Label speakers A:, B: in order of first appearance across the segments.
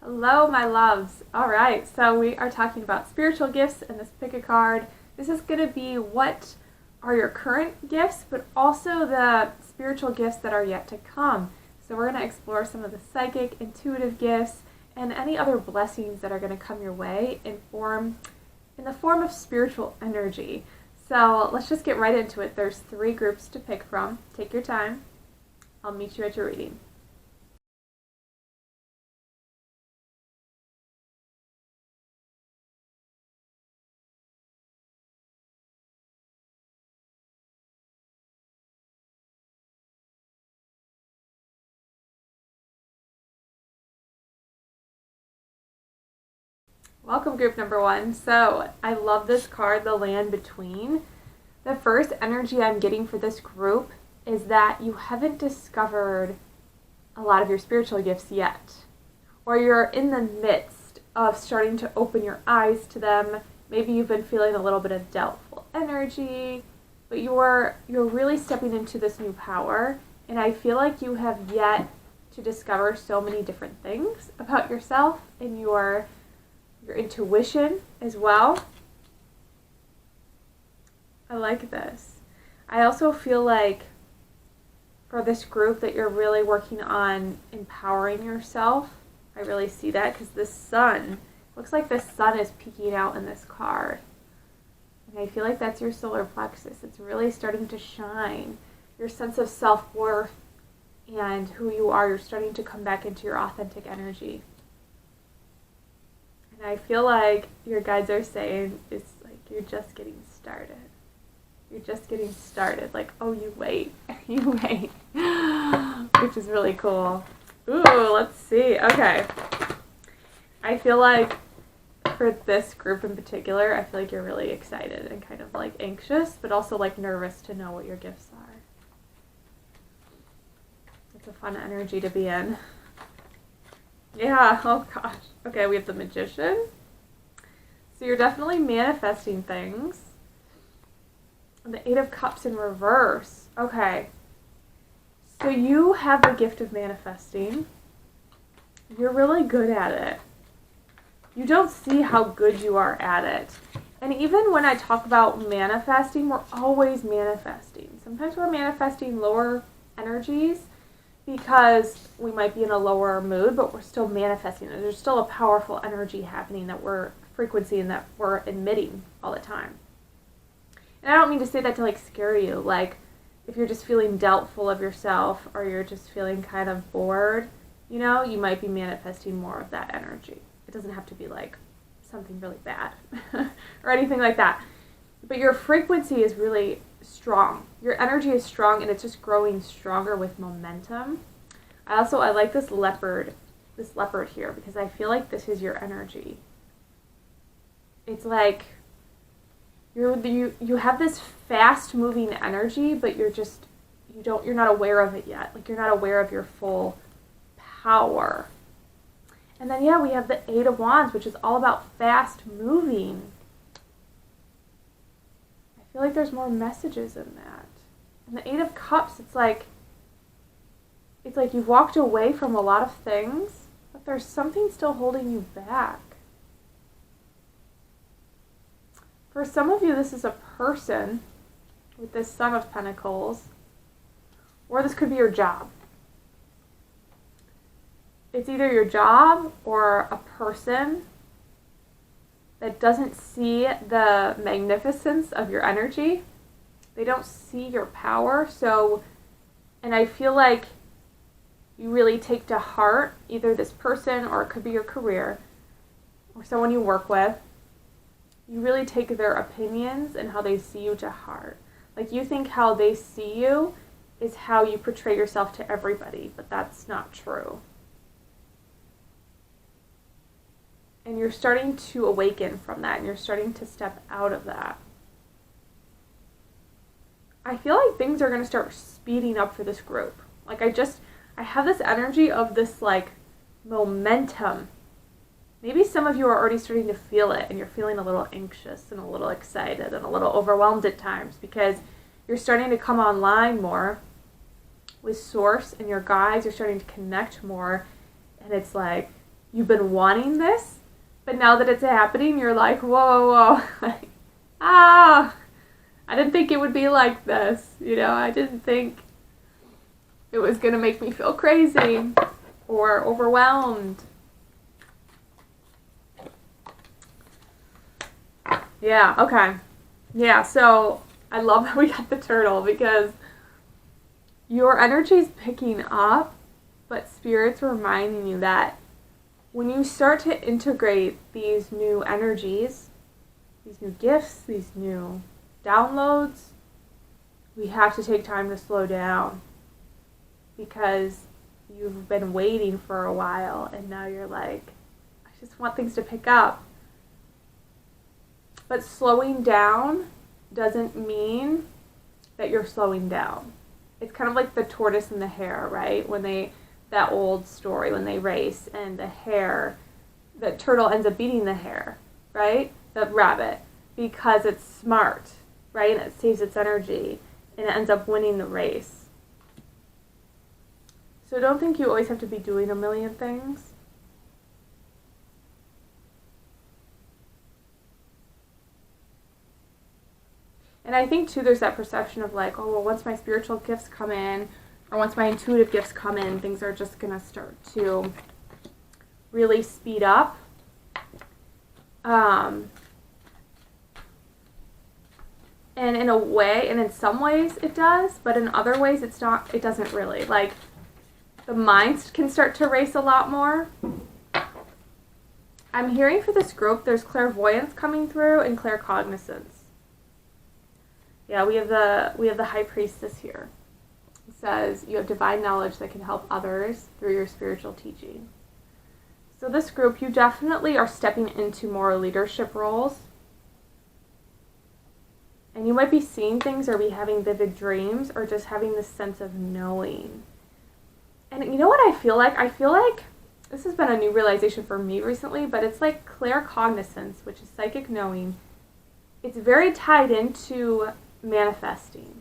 A: Hello, my loves. All right, so we are talking about spiritual gifts in this pick a card. This is going to be what are your current gifts, but also the spiritual gifts that are yet to come. So we're going to explore some of the psychic, intuitive gifts, and any other blessings that are going to come your way in the form of spiritual energy. So let's just get right into it. There's 3 groups to pick from. Take your time. I'll meet you at your reading. Welcome, group number 1. So I love this card, the Land Between. The first energy I'm getting for this group is that you haven't discovered a lot of your spiritual gifts yet, or you're in the midst of starting to open your eyes to them. Maybe you've been feeling a little bit of doubtful energy, but you're really stepping into this new power, and I feel like you have yet to discover so many different things about yourself and your intuition as well. I like this. I also feel like for this group that you're really working on empowering yourself. I really see that because the sun, looks like the sun is peeking out in this card. And I feel like that's your solar plexus. It's really starting to shine. Your sense of self-worth and who you are, you're starting to come back into your authentic energy. And I feel like your guides are saying it's like you're just getting started. You're just getting started. Like, oh, you wait. You wait. Which is really cool. Ooh, let's see. Okay. I feel like for this group in particular, I feel like you're really excited and kind of like anxious, but also like nervous to know what your gifts are. It's a fun energy to be in. Yeah, oh gosh. Okay, we have the Magician. So you're definitely manifesting things. And the 8 of Cups in reverse. Okay. So you have the gift of manifesting. You're really good at it. You don't see how good you are at it. And even when I talk about manifesting, we're always manifesting. Sometimes we're manifesting lower energies because we might be in a lower mood, but we're still manifesting. There's still a powerful energy happening that we're frequency and that we're emitting all the time. And I don't mean to say that to like scare you. Like if you're just feeling doubtful of yourself or you're just feeling kind of bored, you know, you might be manifesting more of that energy. It doesn't have to be like something really bad or anything like that. But your frequency is really strong. Your energy is strong and it's just growing stronger with momentum. I like this leopard here because I feel like this is your energy. It's like you have this fast moving energy, but you're not aware of it yet. Like you're not aware of your full power. And then we have the 8 of Wands, which is all about fast moving. I feel like there's more messages in that. And the 8 of Cups, it's like you've walked away from a lot of things, but there's something still holding you back. For some of you, this is a person with this Son of Pentacles, or this could be your job. It's either your job or a person that doesn't see the magnificence of your energy. They don't see your power. And I feel like you really take to heart either this person, or it could be your career, or someone you work with. You really take their opinions and how they see you to heart. Like you think how they see you is how you portray yourself to everybody, but that's not true. And you're starting to awaken from that, and you're starting to step out of that. I feel like things are going to start speeding up for this group. Like I have this energy of this like momentum. Maybe some of you are already starting to feel it, and you're feeling a little anxious and a little excited and a little overwhelmed at times because you're starting to come online more with Source and your guides. You're starting to connect more, and it's like you've been wanting this, but now that it's happening, you're like, whoa, like, I didn't think it would be like this, I didn't think it was going to make me feel crazy or overwhelmed. Yeah, okay. Yeah, so I love that we got the turtle because your energy's picking up, but Spirit's reminding you that when you start to integrate these new energies, these new gifts, these new downloads, we have to take time to slow down because you've been waiting for a while and now you're like, I just want things to pick up. But slowing down doesn't mean that you're slowing down. It's kind of like the tortoise and the hare, right? That old story, when they race and the turtle ends up beating the hare, right? The rabbit, because it's smart, right? And it saves its energy and it ends up winning the race. So don't think you always have to be doing a million things. And I think, too, there's that perception of like, oh, well, once my spiritual gifts come in, or once my intuitive gifts come in, things are just going to start to really speed up. And in a way, and in some ways it does, but in other ways it doesn't really. Like, the mind can start to race a lot more. I'm hearing for this group, there's clairvoyance coming through and claircognizance. Yeah, we have the High Priestess here. It says you have divine knowledge that can help others through your spiritual teaching. So this group, you definitely are stepping into more leadership roles. And you might be seeing things or be having vivid dreams or just having this sense of knowing. And you know what I feel like? I feel like this has been a new realization for me recently, but it's like claircognizance, which is psychic knowing. It's very tied into manifesting.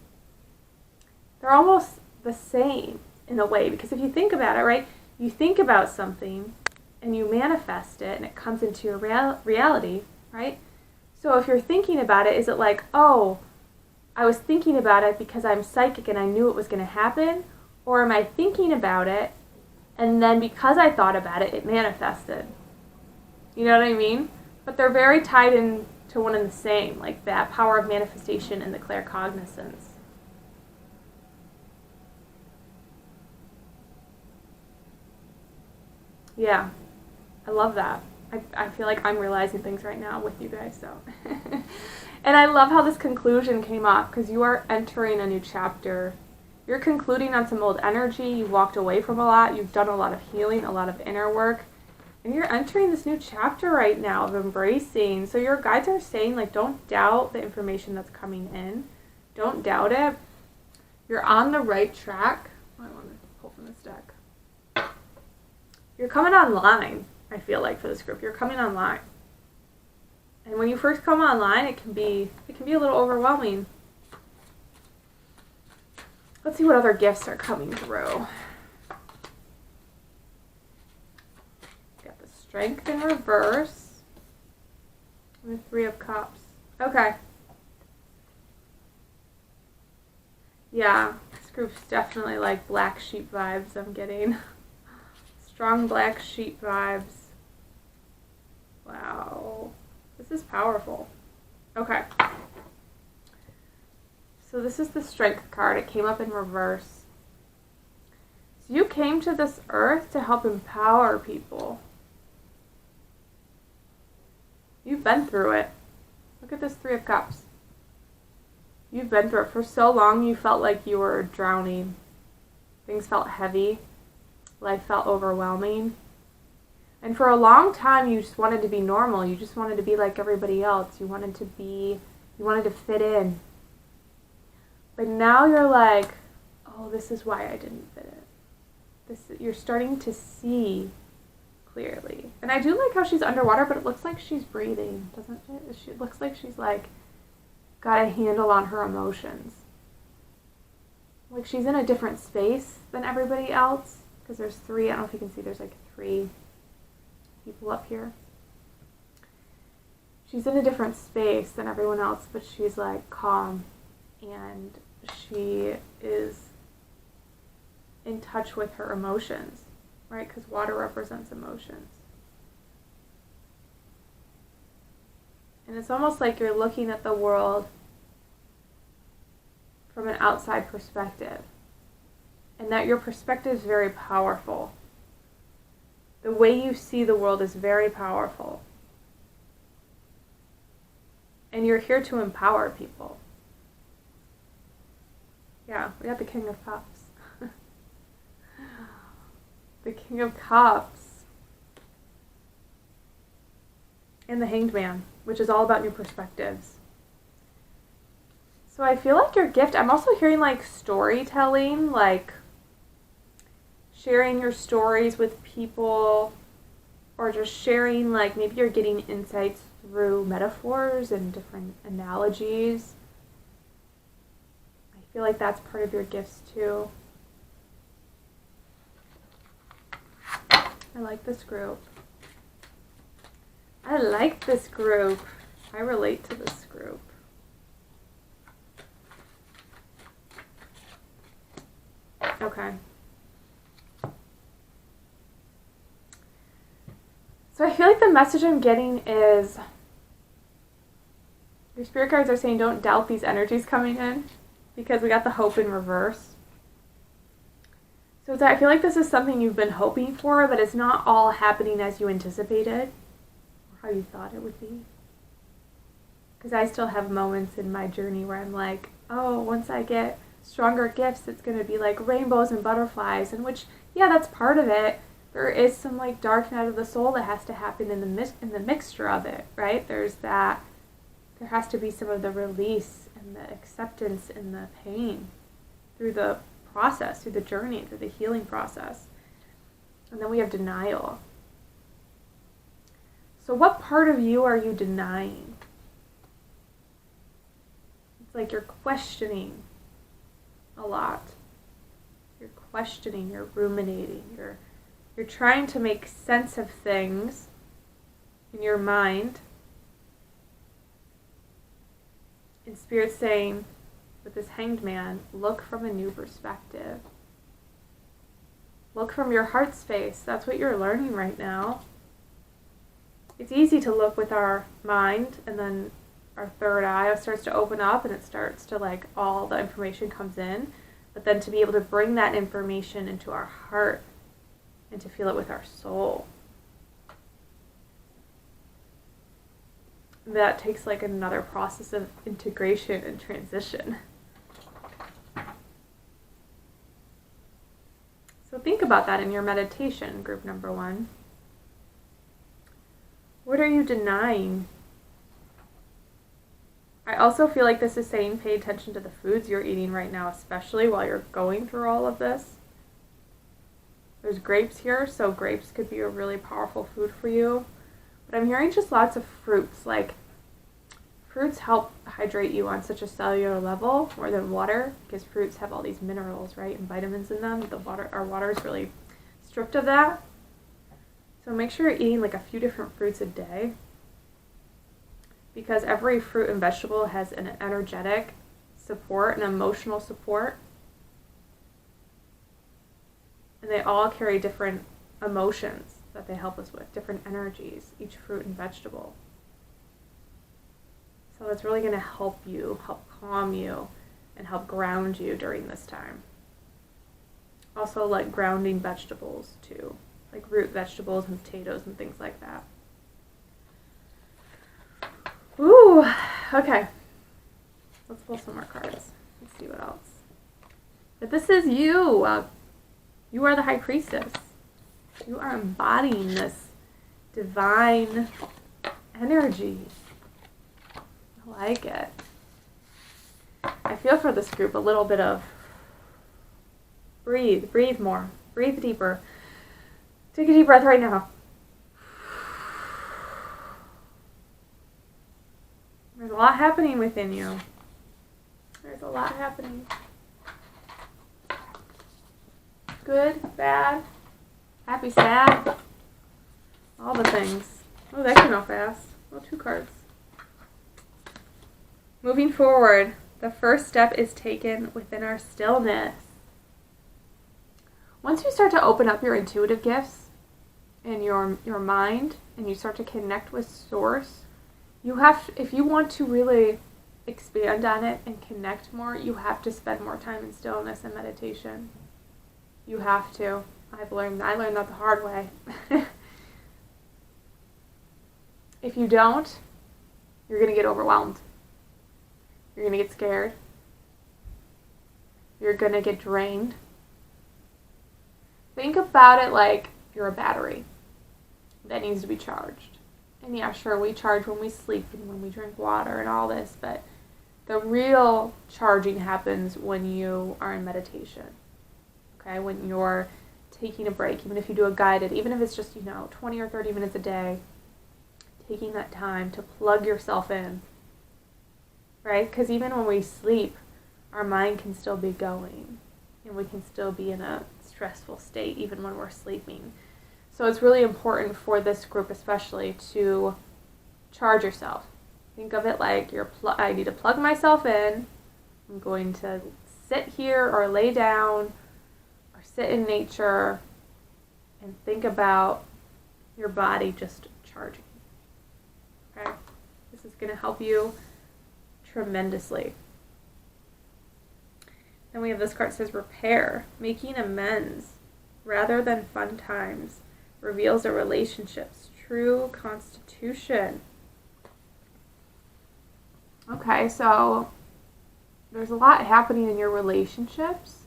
A: They're almost the same in a way, because if you think about it, right, you think about something and you manifest it and it comes into your reality, right? So if you're thinking about it, is it like, oh, I was thinking about it because I'm psychic and I knew it was going to happen? Or am I thinking about it and then because I thought about it, it manifested? You know what I mean? But they're very tied in to one and the same, like that power of manifestation and the claircognizance. Yeah, I love that. I feel like I'm realizing things right now with you guys, so. And I love how this conclusion came up, because you are entering a new chapter. You're concluding on some old energy, you walked away from a lot, you've done a lot of healing, a lot of inner work, and you're entering this new chapter right now of embracing. So your guides are saying, like, don't doubt the information that's coming in. Don't doubt it. You're on the right track. Oh, I want to pull from this deck. You're coming online, I feel like, for this group. You're coming online. And when you first come online, it can be a little overwhelming. Let's see what other gifts are coming through. Got the Strength in reverse. And the Three of Cups. Okay. Yeah, this group's definitely like black sheep vibes I'm getting. Strong black sheep vibes. Wow. This is powerful. Okay. So this is the Strength card. It came up in reverse. So you came to this earth to help empower people. You've been through it. Look at this Three of Cups. You've been through it. For so long you felt like you were drowning. Things felt heavy. Life felt overwhelming. And for a long time you just wanted to be normal. You just wanted to be like everybody else. You wanted to fit in. But now you're like, oh, this is why I didn't fit in. You're starting to see clearly. And I do like how she's underwater, but it looks like she's breathing, doesn't it? It looks like she's like got a handle on her emotions. Like she's in a different space than everybody else. Because there's three, I don't know if you can see, there's like three people up here. She's in a different space than everyone else, but she's like calm, and she is in touch with her emotions, right? Because water represents emotions. And it's almost like you're looking at the world from an outside perspective, and that your perspective is very powerful. The way you see the world is very powerful. And you're here to empower people. Yeah, we got the King of Cups. The King of Cups. And the Hanged Man, which is all about new perspectives. So I feel like your gift, I'm also hearing like storytelling, like sharing your stories with people, or just sharing, like maybe you're getting insights through metaphors and different analogies. I feel like that's part of your gifts too. I like this group. I like this group. I relate to this group. Okay. So I feel like the message I'm getting is your spirit guides are saying don't doubt these energies coming in, because we got the hope in reverse. So I feel like this is something you've been hoping for, but it's not all happening as you anticipated or how you thought it would be. Because I still have moments in my journey where I'm like, oh, once I get stronger gifts, it's going to be like rainbows and butterflies, and which, yeah, that's part of it. There is some like dark night of the soul that has to happen in the mixture of it, right? There's that. There has to be some of the release and the acceptance and the pain through the process, through the journey, through the healing process. And then we have denial. So what part of you are you denying? It's like you're questioning a lot. You're questioning, you're ruminating, you're trying to make sense of things in your mind. And Spirit's saying, with this Hanged Man, look from a new perspective. Look from your heart space. That's what you're learning right now. It's easy to look with our mind, and then our third eye starts to open up, and it starts to, like, all the information comes in. But then to be able to bring that information into our heart and to feel it with our soul, that takes like another process of integration and transition. So think about that in your meditation, group number 1. What are you denying? I also feel like this is saying pay attention to the foods you're eating right now, especially while you're going through all of this. There's grapes here, so grapes could be a really powerful food for you. But I'm hearing just lots of fruits. Like, fruits help hydrate you on such a cellular level more than water, because fruits have all these minerals, right, and vitamins in them. Our water is really stripped of that. So make sure you're eating like a few different fruits a day, because every fruit and vegetable has an energetic support, an emotional support. And they all carry different emotions that they help us with, different energies, each fruit and vegetable. So it's really going to help you, help calm you, and help ground you during this time. Also, like grounding vegetables too, like root vegetables and potatoes and things like that. Ooh, okay. Let's pull some more cards. Let's see what else. But this is you. You are the High Priestess. You are embodying this divine energy. I like it. I feel for this group a little bit of breathe more, breathe deeper. Take a deep breath right now. There's a lot happening within you. There's a lot happening. Good, bad, happy, sad. All the things. Oh, that came out fast. Oh, 2 cards. Moving forward, the first step is taken within our stillness. Once you start to open up your intuitive gifts in your mind and you start to connect with Source, if you want to really expand on it and connect more, you have to spend more time in stillness and meditation. You have to. I learned that the hard way. If you don't, you're going to get overwhelmed. You're going to get scared. You're going to get drained. Think about it like you're a battery that needs to be charged. And yeah, sure, we charge when we sleep and when we drink water and all this, but the real charging happens when you are in meditation. Okay, when you're taking a break, even if you do a guided, even if it's just, 20 or 30 minutes a day, taking that time to plug yourself in, right? Because even when we sleep, our mind can still be going, and we can still be in a stressful state even when we're sleeping. So it's really important for this group especially to charge yourself. Think of it like I need to plug myself in. I'm going to sit here or lay down or sit in nature and think about your body just charging. Okay? This is going to help you tremendously. Then we have this card that says repair, making amends rather than fun times, reveals a relationship's true constitution. Okay, so there's a lot happening in your relationships.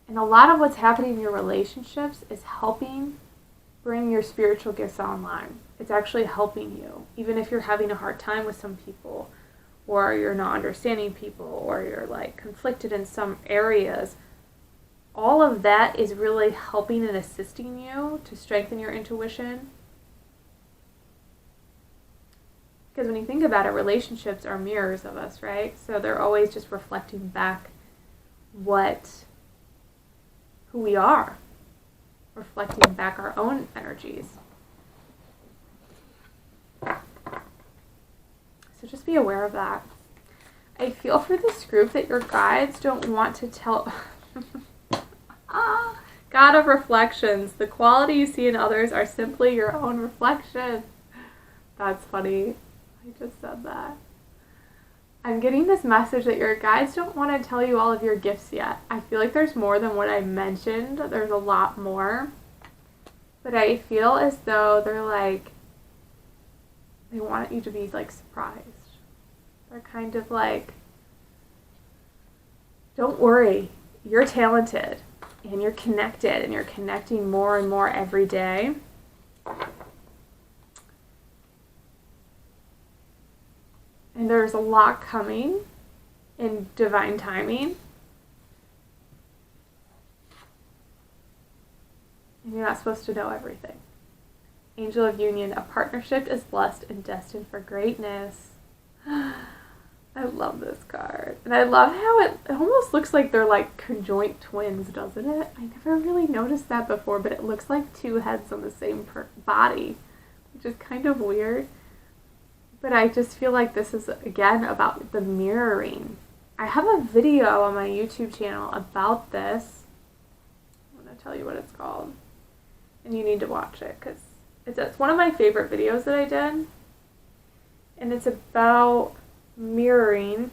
A: And a lot of what's happening in your relationships is helping bring your spiritual gifts online. It's actually helping you. Even if you're having a hard time with some people, or you're not understanding people, or you're conflicted in some areas, all of that is really helping and assisting you to strengthen your intuition. Because when you think about it, relationships are mirrors of us, right? So they're always just reflecting back who we are, reflecting back our own energies. So just be aware of that. I feel for this group that your guides don't want to tell... God of reflections. The quality you see in others are simply your own reflection. That's funny. I just said that. I'm getting this message that your guides don't want to tell you all of your gifts yet. I feel like there's more than what I mentioned. There's a lot more. But I feel as though they want you to be surprised. They're kind of don't worry, you're talented and you're connected and you're connecting more and more every day. And there's a lot coming in divine timing. And you're not supposed to know everything. Angel of Union, a partnership is blessed and destined for greatness. I love this card. And I love how it almost looks like they're conjoint twins, doesn't it? I never really noticed that before, but it looks like 2 heads on the same body, which is kind of weird. But I just feel like this is, again, about the mirroring. I have a video on my YouTube channel about this. I'm going to tell you what it's called. And you need to watch it because it's one of my favorite videos that I did. And it's about mirroring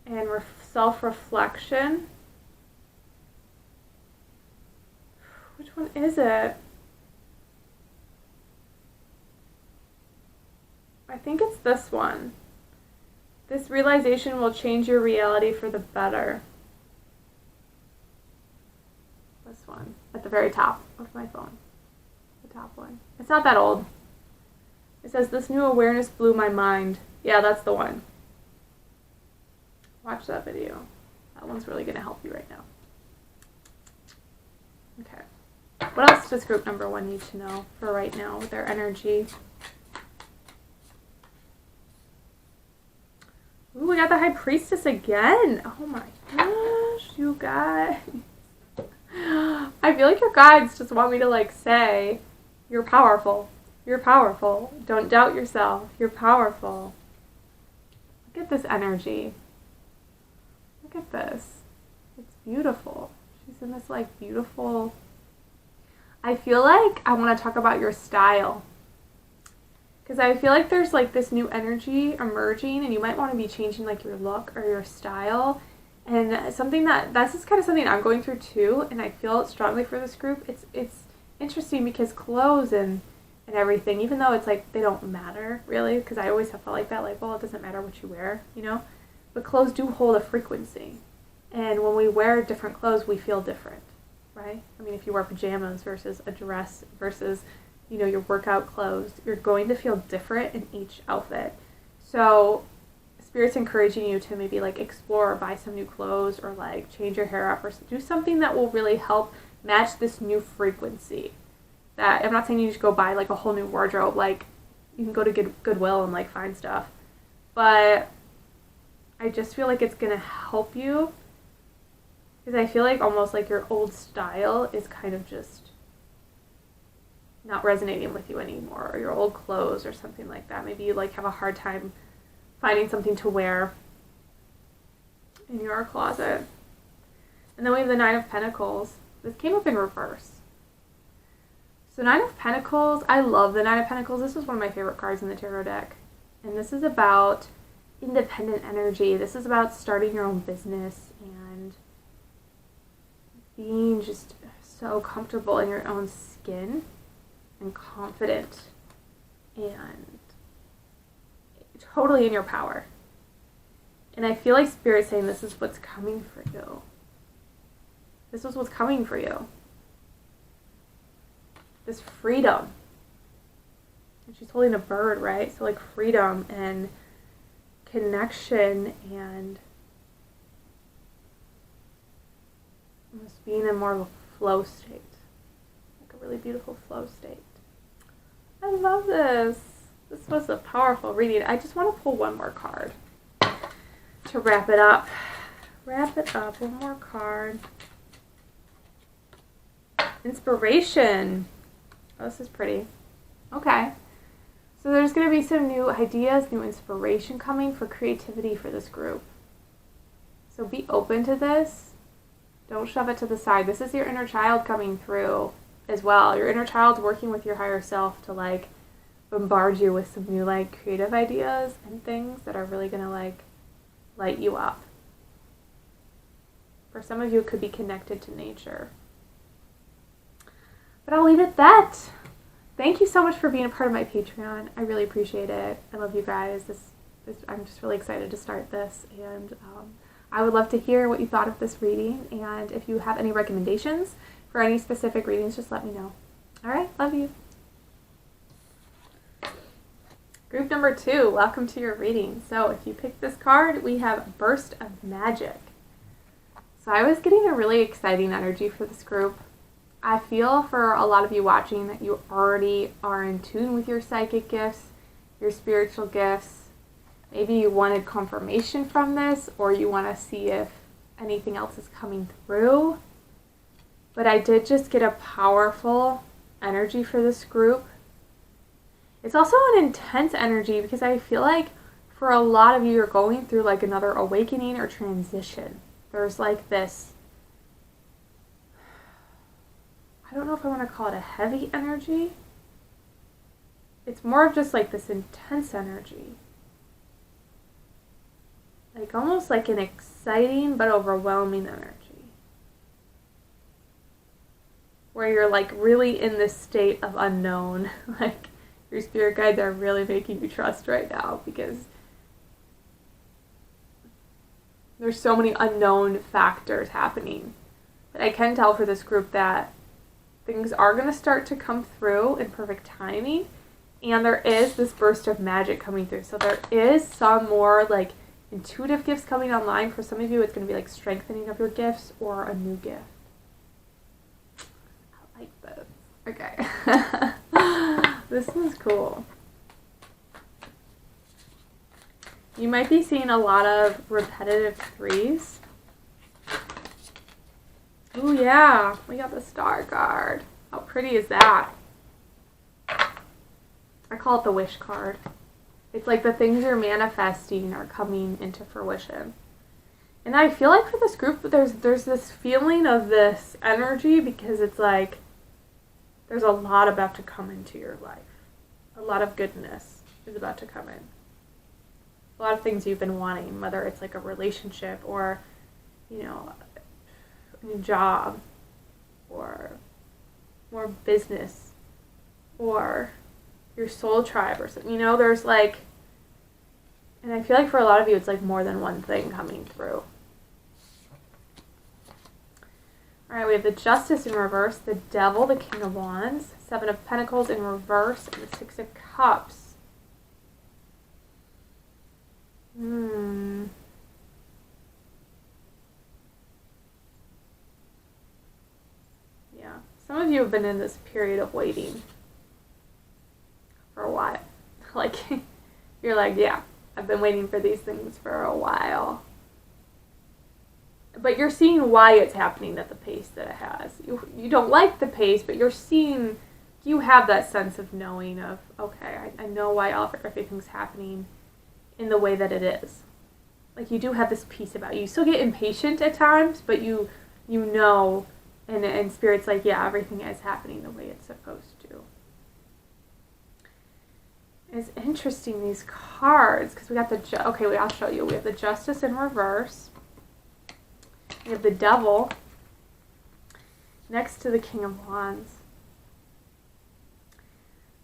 A: and self-reflection. Which one is it? I think it's this one. This realization will change your reality for the better. This one, at the very top of my phone. The top one. It's not that old. It says, this new awareness blew my mind. Yeah, that's the one. Watch that video. That one's really going to help you right now. Okay. What else does group number 1 need to know for right now with their energy? Ooh, we got the High Priestess again. Oh my gosh, you guys. I feel like your guides just want me to like say, you're powerful. You're powerful. Don't doubt yourself. You're powerful. Look at this energy. Look at this. It's beautiful. She's in this like beautiful... I feel like I want to talk about your style. Because I feel like there's like this new energy emerging and you might want to be changing like your look or your style. And this is kind of something I'm going through too, and I feel strongly for this group. It's interesting because clothes and everything, even though it's like they don't matter really, because I always have felt like that, like, well, it doesn't matter what you wear, you know? But clothes do hold a frequency. And when we wear different clothes, we feel different, right? I mean, if you wear pajamas versus a dress versus, you know, your workout clothes, you're going to feel different in each outfit. So Spirit's encouraging you to maybe like explore or buy some new clothes or like change your hair up or do something that will really help match this new frequency. That I'm not saying you just go buy like a whole new wardrobe. Like you can go to Goodwill and like find stuff. But I just feel like it's going to help you because I feel like almost like your old style is kind of just not resonating with you anymore, or your old clothes or something like that. Maybe you like have a hard time finding something to wear in your closet. And then we have the Nine of Pentacles. This came up in reverse. So Nine of Pentacles, I love the Nine of Pentacles. This is one of my favorite cards in the tarot deck. And this is about independent energy. This is about starting your own business and being just so comfortable in your own skin and confident and totally in your power. And I feel like Spirit's saying this is what's coming for you. This is what's coming for you. This freedom. And she's holding a bird, right? So like freedom and connection and almost being in more of a flow state. Like a really beautiful flow state. I love this. This was a powerful reading. I just want to pull one more card to wrap it up. Wrap it up. One more card. Inspiration. Oh, this is pretty. Okay. So there's going to be some new ideas, new inspiration coming for creativity for this group. So be open to this. Don't shove it to the side. This is your inner child coming through as well. Your inner child's working with your higher self to like bombard you with some new like creative ideas and things that are really going to like light you up. For some of you, it could be connected to nature. But I'll leave it at that. Thank you so much for being a part of my Patreon. I really appreciate it. I love you guys. I'm just really excited to start this. And I would love to hear what you thought of this reading. And if you have any recommendations for any specific readings, just let me know. All right. Love you. Group number 2, welcome to your reading. So if you picked this card, we have Burst of Magic. So I was getting a really exciting energy for this group. I feel for a lot of you watching that you already are in tune with your psychic gifts, your spiritual gifts. Maybe you wanted confirmation from this, or you want to see if anything else is coming through. But I did just get a powerful energy for this group. It's also an intense energy because I feel like for a lot of you, you're going through like another awakening or transition. There's like this, I don't know if I want to call it a heavy energy. It's more of just like this intense energy. Like almost like an exciting but overwhelming energy. Where you're like really in this state of unknown. Like your spirit guides are really making you trust right now because there's so many unknown factors happening. But I can tell for this group that things are going to start to come through in perfect timing. And there is this burst of magic coming through. So there is some more like intuitive gifts coming online. For some of you, it's going to be like strengthening of your gifts or a new gift. I like this. Okay. This is cool. You might be seeing a lot of repetitive 3s. Oh yeah, we got the Star card. How pretty is that? I call it the wish card. It's like the things you're manifesting are coming into fruition. And I feel like for this group, there's this feeling of this energy because it's like there's a lot about to come into your life. A lot of goodness is about to come in. A lot of things you've been wanting, whether it's like a relationship or, you know, a new job or more business or your soul tribe or something. You know, there's like, and I feel like for a lot of you, it's like more than one thing coming through. All right, we have the Justice in reverse, the Devil, the King of Wands, Seven of Pentacles in reverse, and the Six of Cups. Yeah, some of you have been in this period of waiting for a while. Like, you're like, yeah, I've been waiting for these things for a while. But you're seeing why it's happening at the pace that it has. You don't like the pace, but you're seeing, you have that sense of knowing of, okay, I know why everything's happening in the way that it is. Like, you do have this peace about you. You still get impatient at times, but you know, and Spirit's like, yeah, everything is happening the way it's supposed to. It's interesting, these cards, because we got the, okay, I'll show you. We have the Justice in reverse. We have the Devil next to the King of Wands.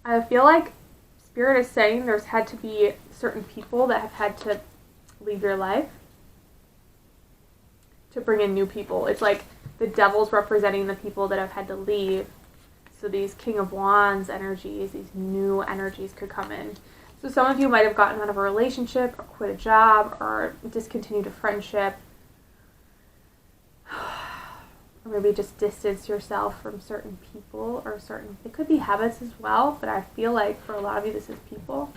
A: I feel like Spirit is saying there's had to be certain people that have had to leave your life to bring in new people. It's like the Devil's representing the people that have had to leave. So these King of Wands energies, these new energies could come in. So some of you might have gotten out of a relationship or quit a job or discontinued a friendship. Or maybe just distance yourself from certain people or certain, it could be habits as well, but I feel like for a lot of you this is people.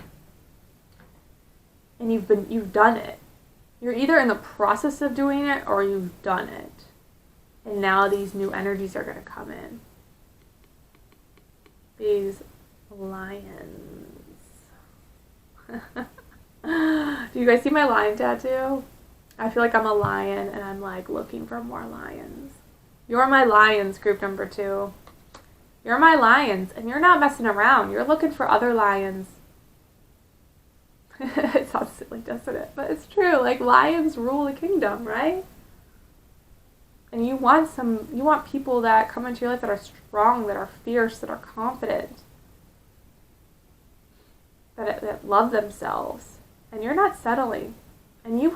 A: And you've done it. You're either in the process of doing it or you've done it. And now these new energies are going to come in. These lions. Do you guys see my lion tattoo? I feel like I'm a lion and I'm like looking for more lions. You're my lions, group number 2. You're my lions and you're not messing around. You're looking for other lions. It sounds silly, doesn't it? But it's true. Like, lions rule the kingdom, right? And you want people that come into your life that are strong, that are fierce, that are confident, that love themselves. And you're not settling. And you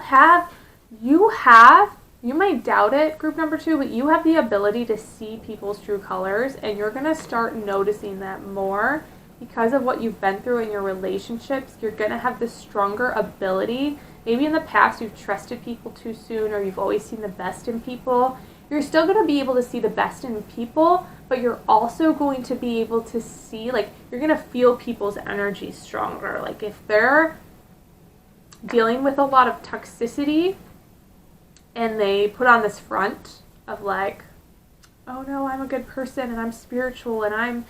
A: might doubt it, group number 2, but you have the ability to see people's true colors, and you're going to start noticing that more because of what you've been through in your relationships. You're going to have this stronger ability. Maybe in the past you've trusted people too soon, or you've always seen the best in people. You're still going to be able to see the best in people, but you're also going to be able to see, like, you're going to feel people's energy stronger. Like, if they're dealing with a lot of toxicity, and they put on this front of like, oh no, I'm a good person and I'm spiritual and I'm,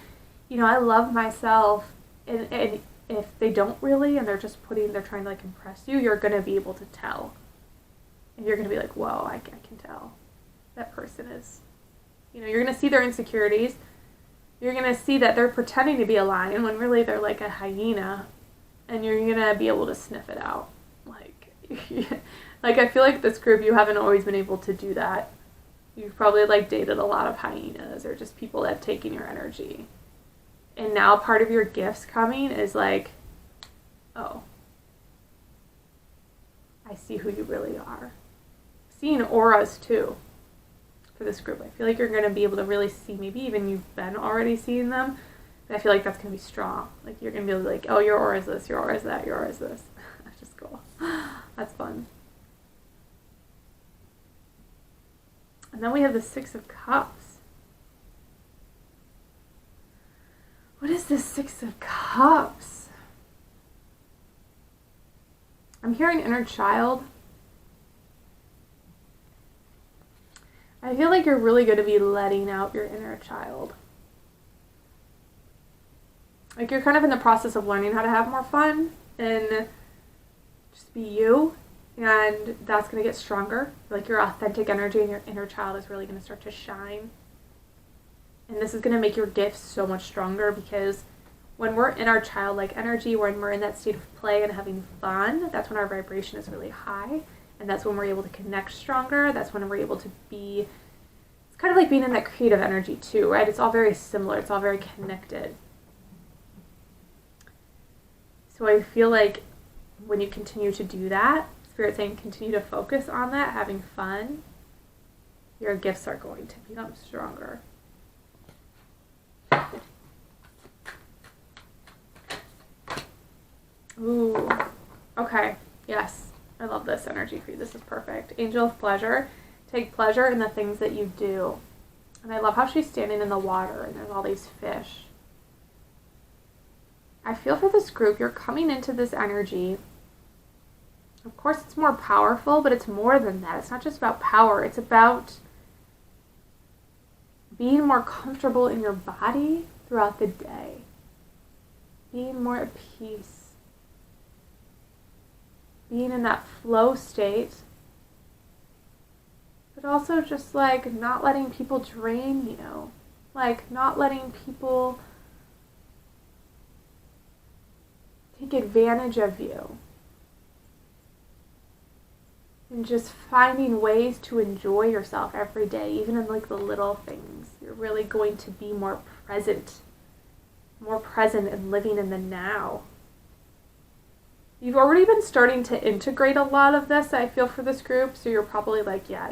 A: I love myself. And if they don't really, and they're trying to like impress you, you're going to be able to tell. And you're going to be like, whoa, I can tell. That person is, you're going to see their insecurities. You're going to see that they're pretending to be a lion when really they're like a hyena. And you're going to be able to sniff it out. Like, I feel like this group, you haven't always been able to do that. You've probably, like, dated a lot of hyenas or just people that have taken your energy. And now part of your gifts coming is like, oh, I see who you really are. Seeing auras, too, for this group. I feel like you're going to be able to really see, maybe even you've been already seeing them, but I feel like that's going to be strong. Like, you're going to be able to, like, oh, your aura is this, your aura is that, your aura is this. That's just cool. That's fun. And then we have the Six of Cups. What is the Six of Cups? I'm hearing inner child. I feel like you're really going to be letting out your inner child. Like you're kind of in the process of learning how to have more fun and just be you. And that's going to get stronger. Like your authentic energy and your inner child is really going to start to shine. And this is going to make your gifts so much stronger, because when we're in our childlike energy, when we're in that state of play and having fun, that's when our vibration is really high. And that's when we're able to connect stronger. That's when we're able to be, it's kind of like being in that creative energy too, right? It's all very similar. It's all very connected. So I feel like when you continue to do that, Spirit saying continue to focus on that, having fun, your gifts are going to become stronger. Ooh, okay, yes, I love this energy for you. This is perfect. Angel of pleasure. Take pleasure in the things that you do. And I love how she's standing in the water and there's all these fish. I feel for this group, you're coming into this energy. Of course, it's more powerful, but it's more than that. It's not just about power. It's about being more comfortable in your body throughout the day. Being more at peace. Being in that flow state. But also just like not letting people drain you. Like not letting people take advantage of you. And just finding ways to enjoy yourself every day, even in like the little things. You're really going to be more present and living in the now. You've already been starting to integrate a lot of this, I feel, for this group, so you're probably like, yeah.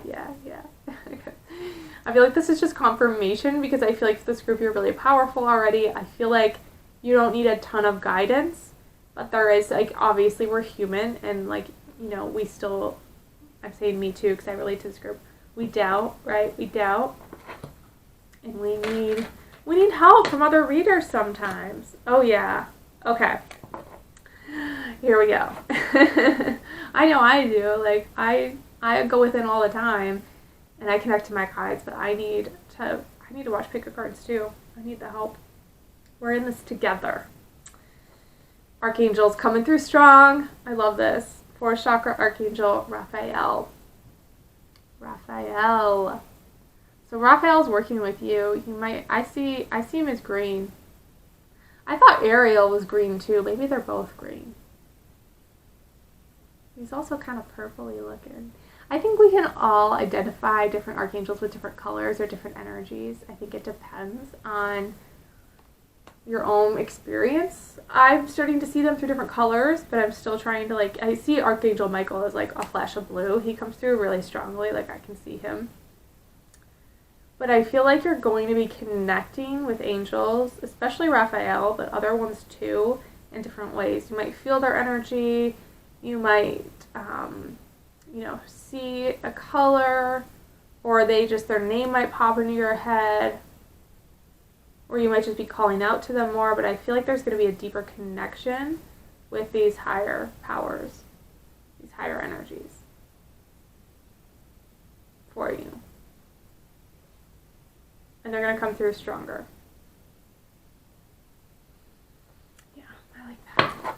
A: I feel like this is just confirmation, because I feel like for this group you're really powerful already. I feel like you don't need a ton of guidance, but there is, like, obviously we're human, and like, you know, we still, I'm saying me too because I relate to this group. We doubt, right? We doubt. And we need help from other readers sometimes. Oh yeah. Okay. Here we go. I know I do. Like I go within all the time and I connect to my guides, but I need to watch pick your cards too. I need the help. We're in this together. Archangels coming through strong. I love this. 4th chakra Archangel Raphael. So Raphael's working with you. I see him as green. I thought Ariel was green too. Maybe they're both green. He's also kind of purpley looking. I think we can all identify different archangels with different colors or different energies. I think it depends on your own experience. I'm starting to see them through different colors, but I'm still trying to, like, I see Archangel Michael as like a flash of blue. He comes through really strongly, like I can see him. But I feel like you're going to be connecting with angels, especially Raphael, but other ones too, in different ways. You might feel their energy. You might, see a color, or their name might pop into your head. Or you might just be calling out to them more, but I feel like there's going to be a deeper connection with these higher powers, these higher energies for you. And they're going to come through stronger. Yeah, I like that.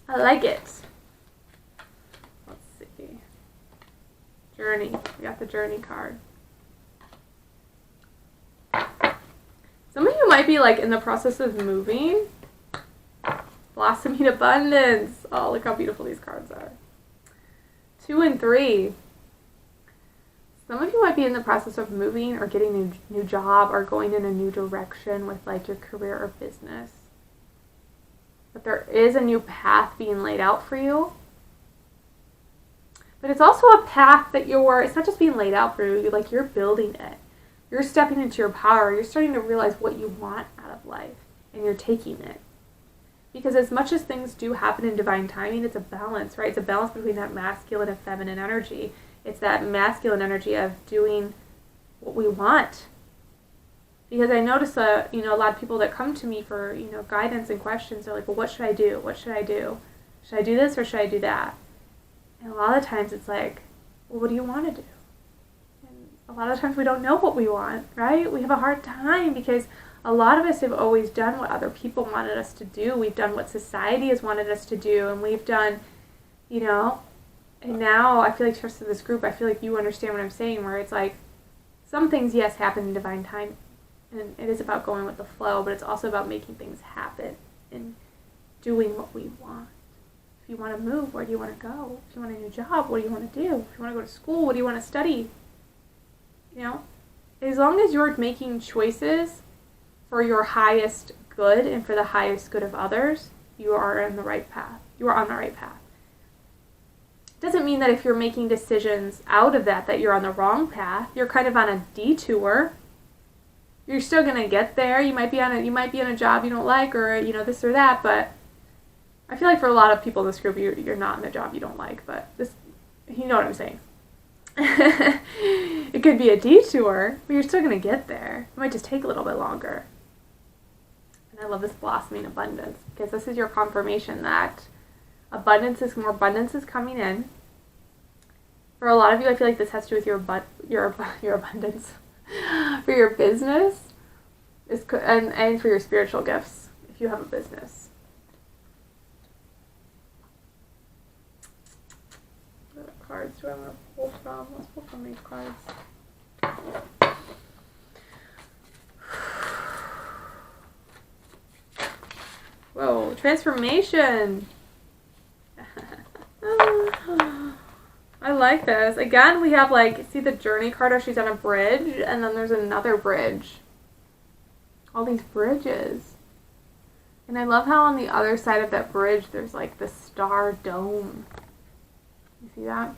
A: I like it. Let's see. Journey. We got the Journey card. Some of you might be like in the process of moving. Blossoming abundance. Oh, look how beautiful these cards are. 2 and 3. Some of you might be in the process of moving or getting a new job or going in a new direction with like your career or business. But there is a new path being laid out for you. But it's also a path that it's not just being laid out for you, you're building it. You're stepping into your power. You're starting to realize what you want out of life, and you're taking it. Because as much as things do happen in divine timing, it's a balance, right? It's a balance between that masculine and feminine energy. It's that masculine energy of doing what we want. Because I notice a lot of people that come to me for, guidance and questions are like, well, what should I do? What should I do? Should I do this or should I do that? And a lot of times it's like, well, what do you want to do? And a lot of times we don't know what we want, right? We have a hard time because a lot of us have always done what other people wanted us to do. We've done what society has wanted us to do, and we've done, you know, and now I feel like, trust in this group, I feel like you understand what I'm saying, where it's like, some things, yes, happen in divine time, and it is about going with the flow, but it's also about making things happen and doing what we want. If you want to move, where do you want to go? If you want a new job, what do you want to do? If you want to go to school, what do you want to study? You know, as long as you're making choices for your highest good and for the highest good of others, you are on the right path. You are on the right path. Doesn't mean that if you're making decisions out of that you're on the wrong path. You're kind of on a detour. You're still gonna get there. You might be on a job you don't like, or you know, this or that. But I feel like for a lot of people in this group, you're not in a job you don't like. But this, you know what I'm saying. It could be a detour, but you're still gonna get there. It might just take a little bit longer. And I love this blossoming abundance, because this is your confirmation that more abundance is coming in. For a lot of you, I feel like this has to do with your abundance, for your business, and for your spiritual gifts, if you have a business. What cards do I want to pull from? Let's pull from these cards. Whoa, transformation. I like this. Again, we have, like, see the journey card where she's on a bridge, and then there's another bridge. All these bridges. And I love how on the other side of that bridge there's, like, the star dome. You see that?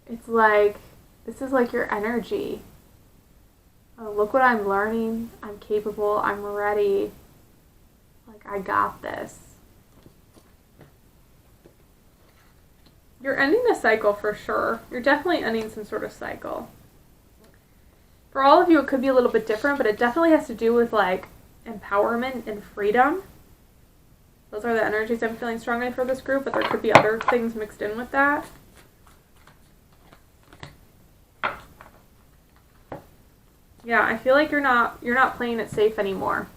A: It's like, this is like your energy. Oh, look what I'm learning. I'm capable. I'm ready. Like, I got this. You're ending a cycle for sure. You're definitely ending some sort of cycle. For all of you, it could be a little bit different, but it definitely has to do with, like, empowerment and freedom. Those are the energies I'm feeling strongly for this group, but there could be other things mixed in with that. Yeah, I feel like you're not playing it safe anymore.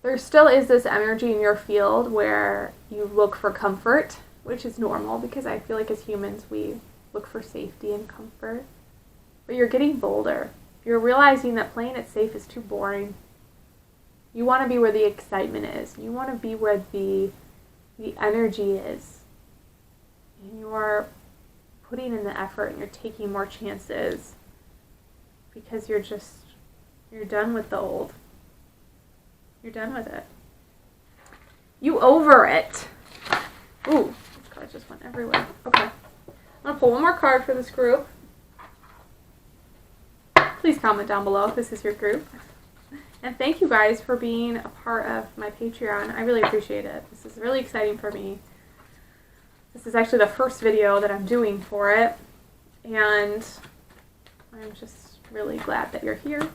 A: There still is this energy in your field where you look for comfort, which is normal because I feel like as humans we look for safety and comfort. But you're getting bolder. You're realizing that playing it safe is too boring. You want to be where the excitement is. You want to be where the energy is. And you're putting in the effort and you're taking more chances because you're done with the old. You're done with it. You over it. Ooh, these cards just went everywhere. Okay. I'm going to pull one more card for this group. Please comment down below if this is your group. And thank you guys for being a part of my Patreon. I really appreciate it. This is really exciting for me. This is actually the first video that I'm doing for it. And I'm just really glad that you're here.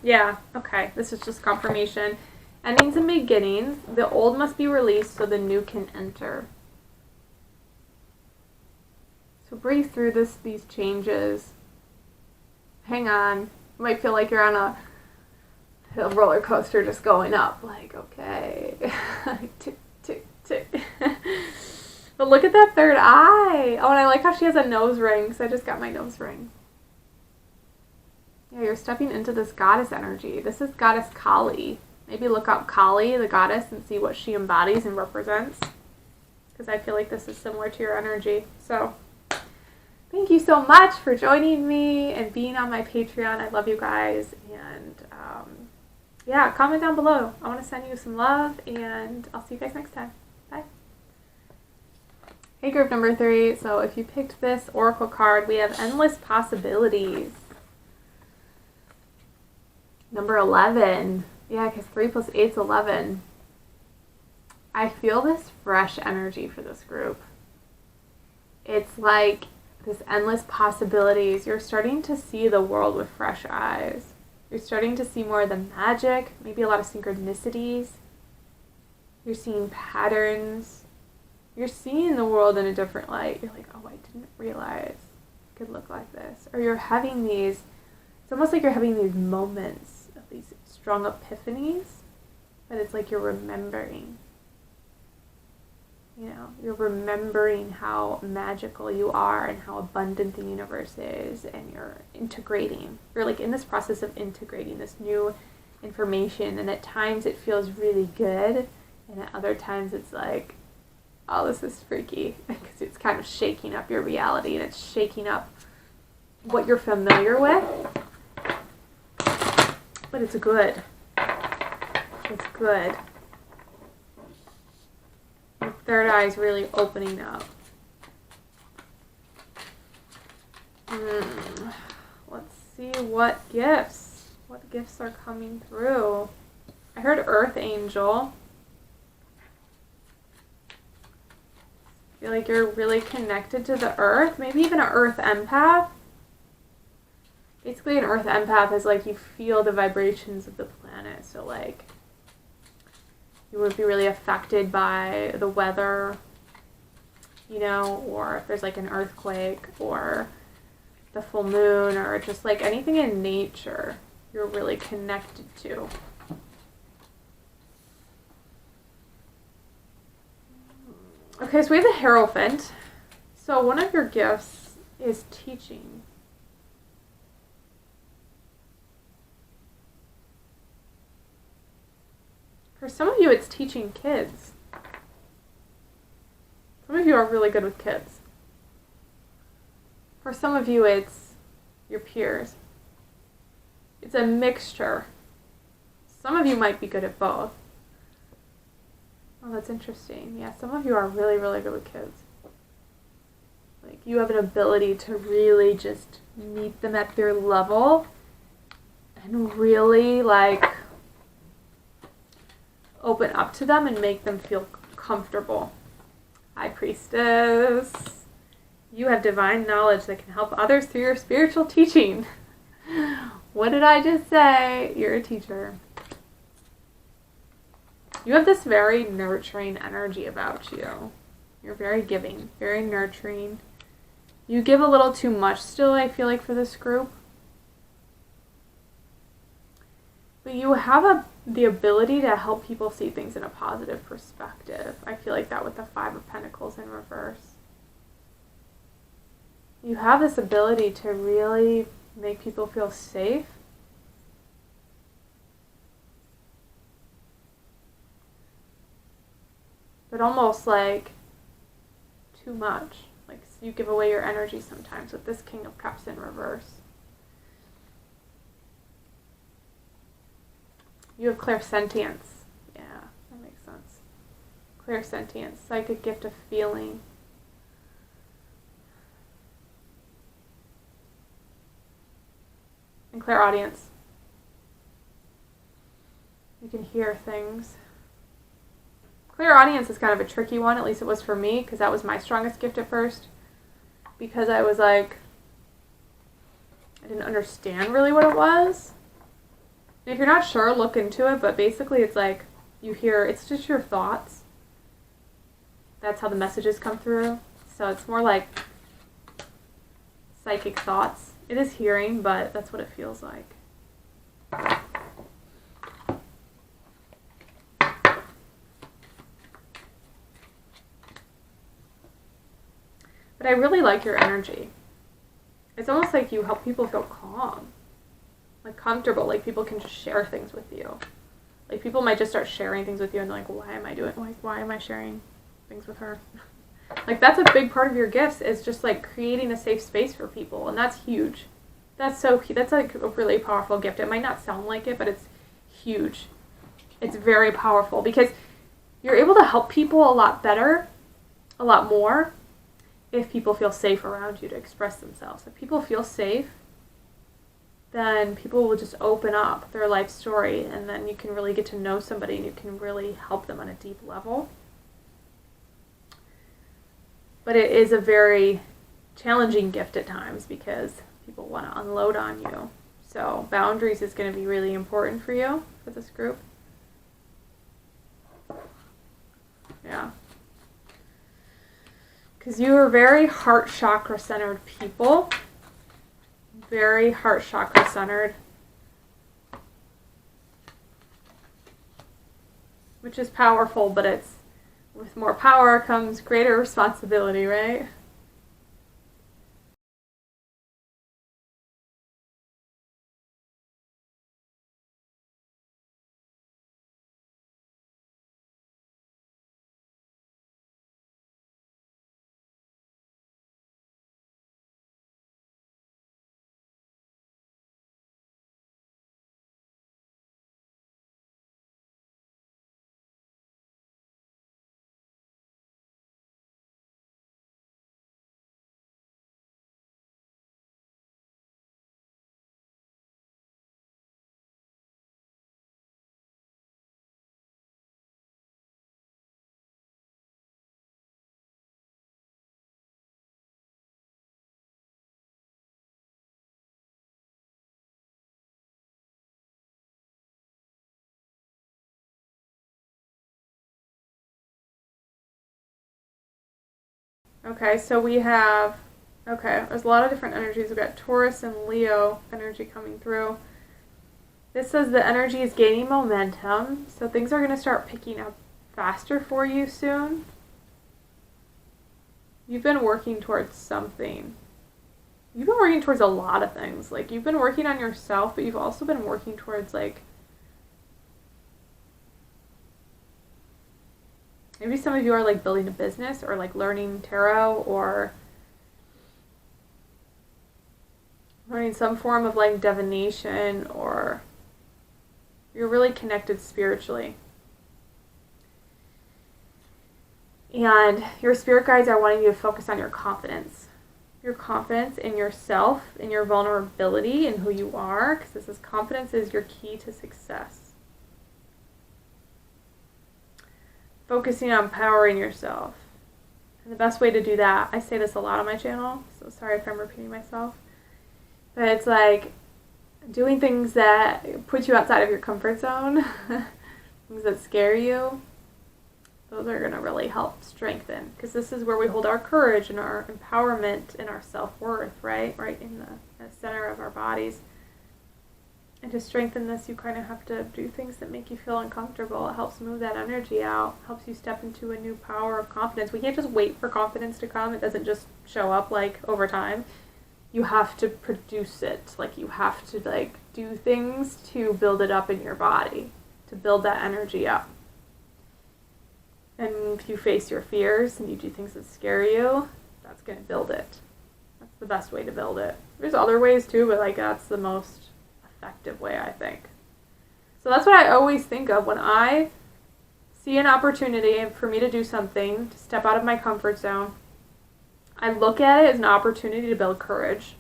A: Yeah, okay. This is just confirmation. Endings and beginnings. The old must be released so the new can enter. So breathe through these changes. Hang on. You might feel like you're on a roller coaster just going up. Like, okay. Tick, tick, tick. But look at that third eye. Oh, and I like how she has a nose ring, because I just got my nose ring. Yeah, you're stepping into this goddess energy. This is goddess Kali. Maybe look up Kali, the goddess, and see what she embodies and represents. Because I feel like this is similar to your energy. So, thank you so much for joining me and being on my Patreon. I love you guys. And, yeah, comment down below. I want to send you some love, and I'll see you guys next time. Bye. Hey, group number 3. So if you picked this oracle card, we have endless possibilities. Number 11. Yeah, because 3 plus 8 is 11. I feel this fresh energy for this group. It's like this endless possibilities. You're starting to see the world with fresh eyes. You're starting to see more of the magic, maybe a lot of synchronicities. You're seeing patterns. You're seeing the world in a different light. You're like, oh, I didn't realize it could look like this. Or you're having these, it's almost like you're having these moments of these strong epiphanies, but it's like you're remembering. You know, you're remembering how magical you are and how abundant the universe is, and you're integrating. You're like in this process of integrating this new information, and at times it feels really good, and at other times it's like, oh, this is freaky, because it's kind of shaking up your reality, and it's shaking up what you're familiar with, but it's good. It's good. Your third eye is really opening up. Let's see what gifts are coming through. I heard Earth Angel. I feel like you're really connected to the earth, maybe even an Earth Empath. Basically, an Earth Empath is like you feel the vibrations of the planet, so like you would be really affected by the weather, you know, or if there's like an earthquake or the full moon or just like anything in nature you're really connected to. Okay, so we have the Hierophant. So one of your gifts is teaching. For some of you, it's teaching kids. Some of you are really good with kids. For some of you, it's your peers. It's a mixture. Some of you might be good at both. Oh, that's interesting. Yeah, some of you are really, really good with kids. Like, you have an ability to really just meet them at their level and really, like, open up to them and make them feel comfortable. High Priestess, you have divine knowledge that can help others through your spiritual teaching. What did I just say? You're a teacher. You have this very nurturing energy about you. You're very giving, very nurturing. You give a little too much still, I feel like, for this group. But you have the ability to help people see things in a positive perspective. I feel like that with the Five of Pentacles in reverse. You have this ability to really make people feel safe. But almost like too much. Like you give away your energy sometimes with this King of Cups in reverse. You have clairsentience. Yeah, that makes sense. Clairsentience, psychic gift of feeling. And clairaudience. You can hear things. Clairaudience is kind of a tricky one, at least it was for me, because that was my strongest gift at first. Because I was like, I didn't understand really what it was. And if you're not sure, look into it, but basically it's like, you hear, it's just your thoughts. That's how the messages come through. So it's more like psychic thoughts. It is hearing, but that's what it feels like. But I really like your energy. It's almost like you help people feel calm. Like comfortable. Like people can just share things with you. Like people might just start sharing things with you and they're like, why am I sharing things with her? Like that's a big part of your gifts is just like creating a safe space for people. And that's huge. That's so cute. That's like a really powerful gift. It might not sound like it, but it's huge. It's very powerful because you're able to help people a lot better, a lot more, if people feel safe around you to express themselves. If people feel safe, then people will just open up their life story, and then you can really get to know somebody and you can really help them on a deep level. But it is a very challenging gift at times because people want to unload on you. So boundaries is going to be really important for you, for this group. Yeah. Because you are very heart chakra centered people. Very heart chakra centered. Which is powerful, but it's with more power comes greater responsibility, right? Okay, so we have, there's a lot of different energies. We've got Taurus and Leo energy coming through. This says the energy is gaining momentum, so things are going to start picking up faster for you soon. You've been working towards something. You've been working towards a lot of things. Like, you've been working on yourself, but you've also been working towards, like, maybe some of you are, like, building a business or, like, learning tarot or learning some form of, like, divination, or you're really connected spiritually. And your spirit guides are wanting you to focus on your confidence. Your confidence in yourself, in your vulnerability, in who you are, because this is confidence is your key to success. Focusing on empowering yourself. And the best way to do that, I say this a lot on my channel, so sorry if I'm repeating myself, but it's like doing things that put you outside of your comfort zone, things that scare you. Those are going to really help strengthen, because this is where we hold our courage and our empowerment and our self-worth, right in the center of our bodies. And to strengthen this, you kind of have to do things that make you feel uncomfortable. It helps move that energy out, helps you step into a new power of confidence. We can't just wait for confidence to come. It doesn't just show up, like, over time. You have to produce it. Like, you have to, like, do things to build it up in your body, to build that energy up. And if you face your fears and you do things that scare you, that's going to build it. That's the best way to build it. There's other ways too, but, like, that's the most effective way, I think. So that's what I always think of when I see an opportunity for me to do something, to step out of my comfort zone. I look at it as an opportunity to build courage.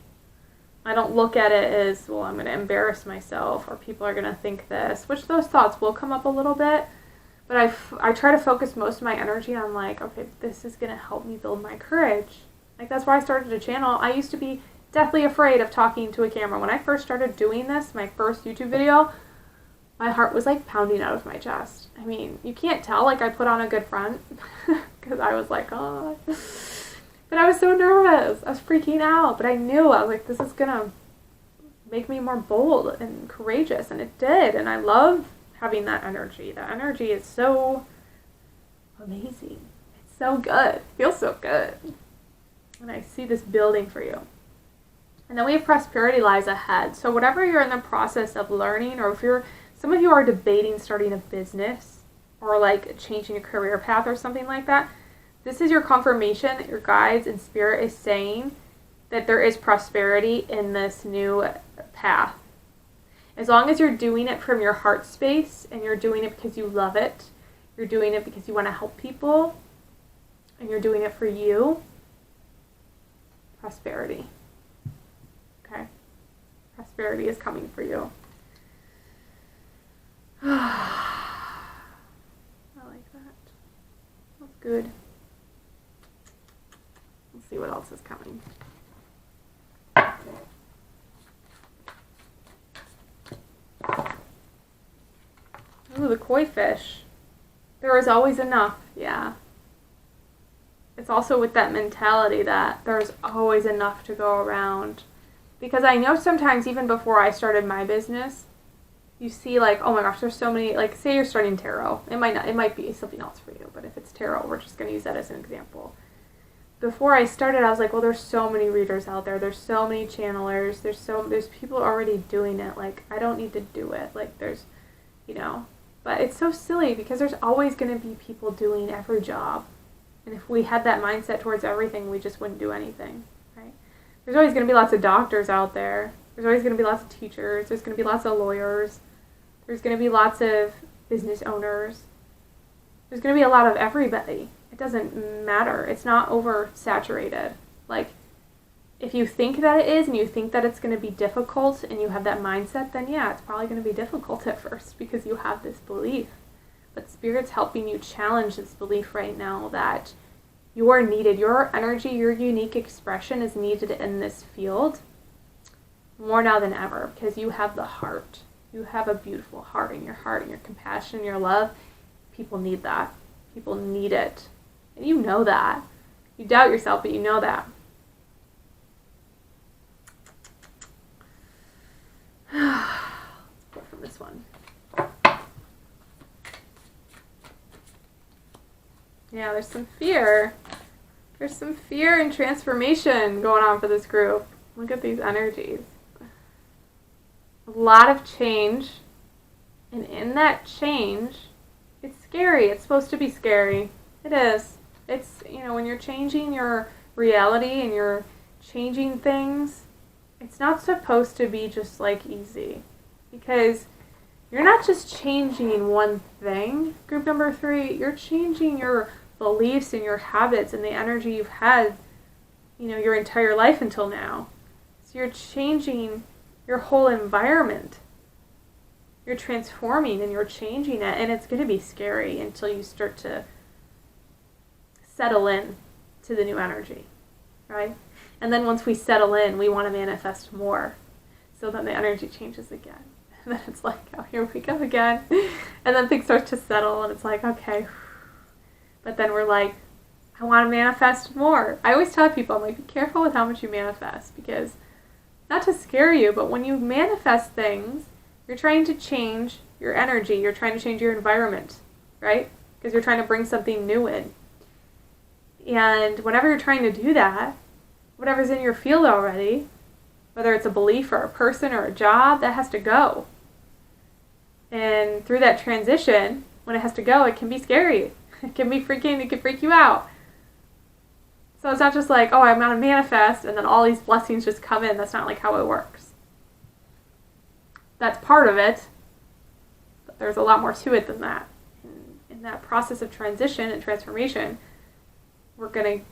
A: I don't look at it as, well, I'm going to embarrass myself or people are going to think this, which those thoughts will come up a little bit. But I try to focus most of my energy on, like, okay, this is going to help me build my courage. Like, that's why I started a channel. I used to be deathly afraid of talking to a camera. When I first started doing this, my first YouTube video, my heart was, like, pounding out of my chest. I mean, you can't tell, like, I put on a good front because I was like, oh. But I was so nervous. I was freaking out. But I knew, I was like, this is going to make me more bold and courageous. And it did. And I love having that energy. That energy is so amazing. It's so good. It feels so good. And I see this building for you. And then we have prosperity lies ahead. So whatever you're in the process of learning, or if some of you are debating starting a business or, like, changing a career path or something like that, this is your confirmation that your guides and spirit is saying that there is prosperity in this new path. As long as you're doing it from your heart space and you're doing it because you love it, you're doing it because you want to help people, and you're doing it for you, prosperity. Okay? Prosperity is coming for you. I like that. That's good. Let's see what else is coming. Ooh, the koi fish. There is always enough. Yeah. it's also with that mentality that there's always enough to go around. Because I know sometimes, even before I started my business, you see like, oh my gosh, there's so many, like say you're starting tarot. It might be something else for you, but if it's tarot, we're just going to use that as an example. Before I started, I was like, well, there's so many readers out there. There's so many channelers. There's people already doing it. Like, I don't need to do it. Like, there's, but it's so silly because there's always going to be people doing every job. And if we had that mindset towards everything, we just wouldn't do anything, right? There's always going to be lots of doctors out there. There's always going to be lots of teachers. There's going to be lots of lawyers. There's going to be lots of business owners. There's going to be a lot of everybody. It doesn't matter. It's not oversaturated. Like, if you think that it is and you think that it's going to be difficult and you have that mindset, then yeah, it's probably going to be difficult at first because you have this belief. But Spirit's helping you challenge this belief right now that you are needed. Your energy, your unique expression is needed in this field more now than ever because you have the heart. You have a beautiful heart, and your compassion, your love. People need that. People need it. And you know that. You doubt yourself, but you know that. Let's pull from this one. Yeah, there's some fear. There's some fear and transformation going on for this group. Look at these energies. A lot of change. And in that change, it's scary. It's supposed to be scary. It is. It's, when you're changing your reality and you're changing things, it's not supposed to be just like easy. Because you're not just changing one thing. Group number 3, you're changing your beliefs and your habits and the energy you've had, your entire life until now. So you're changing your whole environment. You're transforming and you're changing it, and it's going to be scary until you start to settle in to the new energy, right? And then once we settle in, we want to manifest more. So then the energy changes again. And then it's like, oh, here we go again. And then things start to settle, and it's like, okay. But then we're like, I want to manifest more. I always tell people, I'm like, be careful with how much you manifest, because not to scare you, but when you manifest things, you're trying to change your energy. You're trying to change your environment, right? Because you're trying to bring something new in. And whenever you're trying to do that, whatever's in your field already, whether it's a belief or a person or a job, that has to go. And through that transition, when it has to go, it can be scary. It can be freaking, it can freak you out. So it's not just like, oh, I'm going to manifest and then all these blessings just come in. That's not like how it works. That's part of it, but there's a lot more to it than that. In that process of transition and transformation, it's going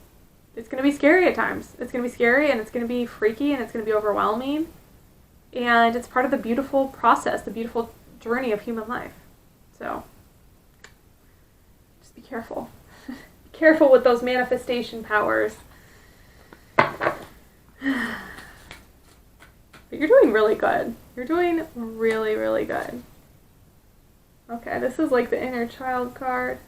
A: to be scary at times. It's going to be scary, and it's going to be freaky, and it's going to be overwhelming. And it's part of the beautiful process, the beautiful journey of human life. So just be careful. Be careful with those manifestation powers. But you're doing really good. You're doing really, really good. Okay, this is like the inner child card.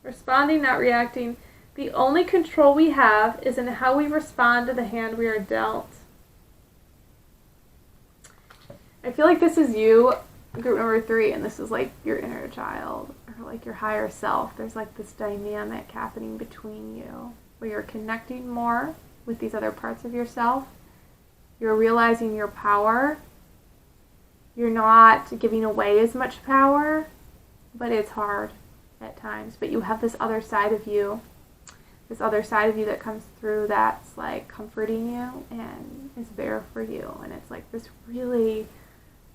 A: Responding, not reacting. The only control we have is in how we respond to the hand we are dealt. I feel like this is you, group number 3, and this is like your inner child, or like your higher self. There's like this dynamic happening between you, where you're connecting more with these other parts of yourself. You're realizing your power. You're not giving away as much power, but it's hard at times. But you have this other side of you that comes through that's like comforting you and is there for you. And it's like this really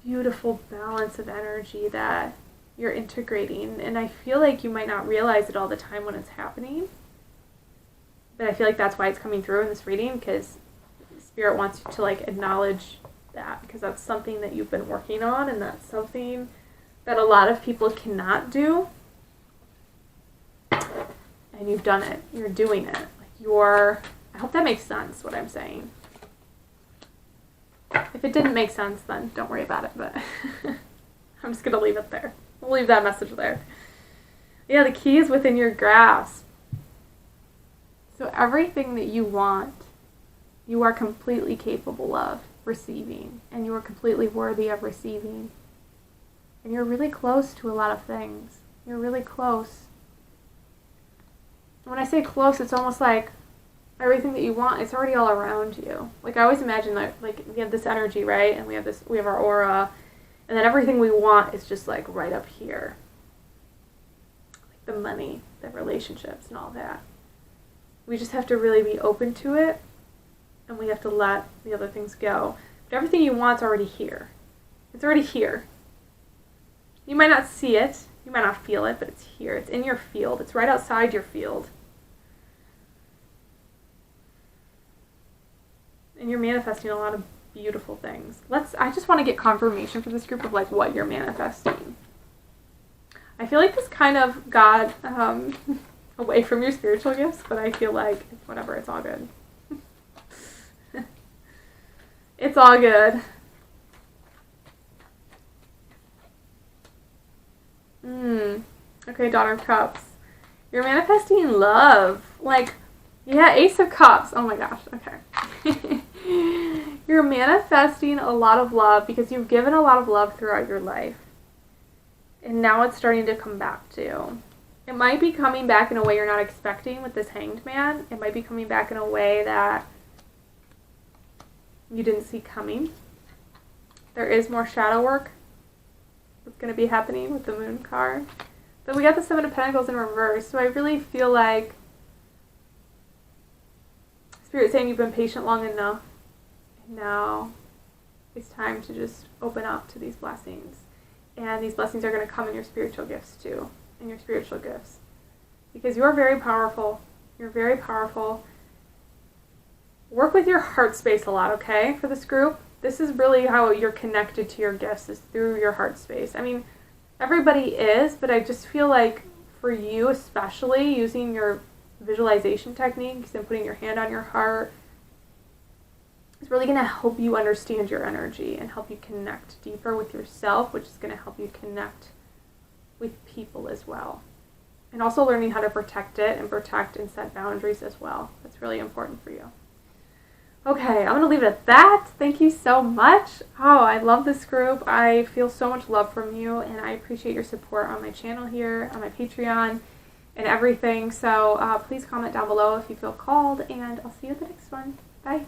A: beautiful balance of energy that you're integrating. And I feel like you might not realize it all the time when it's happening. But I feel like that's why it's coming through in this reading, because Spirit wants you to like acknowledge that, because that's something that you've been working on, and that's something that a lot of people cannot do. And you've done it. You're doing it. Like I hope that makes sense, what I'm saying. If it didn't make sense, then don't worry about it, but I'm just going to leave it there. We'll leave that message there. Yeah, the key is within your grasp. So everything that you want, you are completely capable of receiving, and you are completely worthy of receiving. And you're really close to a lot of things. You're really close. When I say close, it's almost like everything that you want, it's already all around you. Like I always imagine like we have this energy, right? And we have our aura, and then everything we want is just like right up here. Like the money, the relationships, and all that. We just have to really be open to it, and we have to let the other things go. But everything you want's already here. It's already here. You might not see it, you might not feel it, but it's here. It's in your field. It's right outside your field. And you're manifesting a lot of beautiful things. I just want to get confirmation for this group of like what you're manifesting. I feel like this kind of got away from your spiritual gifts, but I feel like whatever, it's all good. It's all good. Okay, Daughter of Cups. You're manifesting love. Like, yeah, Ace of Cups. Oh my gosh, okay. You're manifesting a lot of love because you've given a lot of love throughout your life. And now it's starting to come back to you. It might be coming back in a way you're not expecting with this Hanged Man. It might be coming back in a way that you didn't see coming. There is more shadow work that's going to be happening with the Moon card. But we got the Seven of Pentacles in reverse, so I really feel like Spirit's saying you've been patient long enough. And now it's time to just open up to these blessings. And these blessings are going to come in your spiritual gifts too. In your spiritual gifts. Because you're very powerful. You're very powerful. Work with your heart space a lot, okay, for this group. This is really how you're connected to your gifts, is through your heart space. I mean, everybody is, but I just feel like for you especially, using your visualization techniques and putting your hand on your heart is really going to help you understand your energy and help you connect deeper with yourself, which is going to help you connect with people as well. And also learning how to protect it and protect and set boundaries as well. That's really important for you. Okay, I'm going to leave it at that. Thank you so much. Oh, I love this group. I feel so much love from you, and I appreciate your support on my channel here, on my Patreon, and everything. So please comment down below if you feel called, and I'll see you in the next one. Bye.